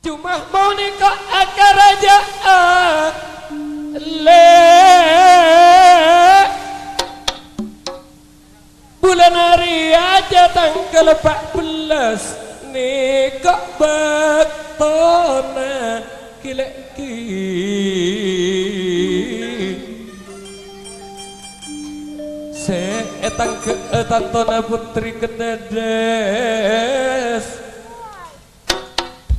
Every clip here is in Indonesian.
cuma mau nikah akar aja bulan hari aja tanggal 14 nikah bektona kileki etang ke tantona putri kededes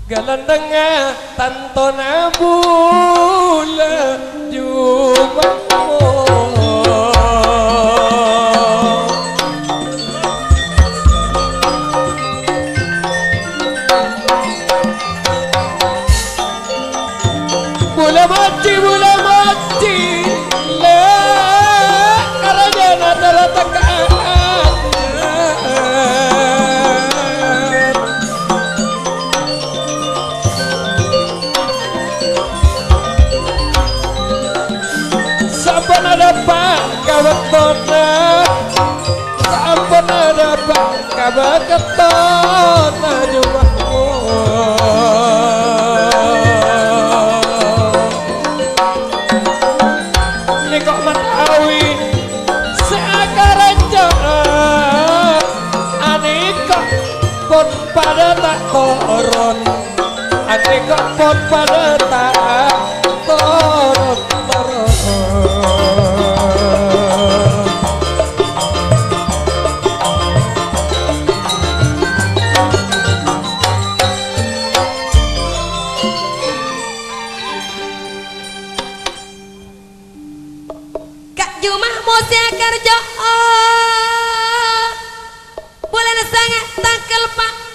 galandengnya tantona bula jumamo bula mati sampun ada pak kabar ketona jumaku ini kok matawi seakar aja aneka pun pada tak koron aneka pun pada tak koron kerja bulan sangat tanggal 14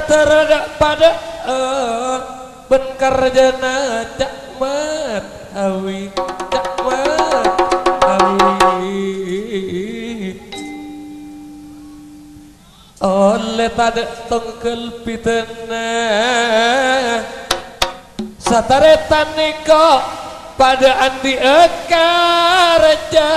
terhadap pada benkar jana cakmat awi oleh tada tongkel pitena sataretan niko pada andi karja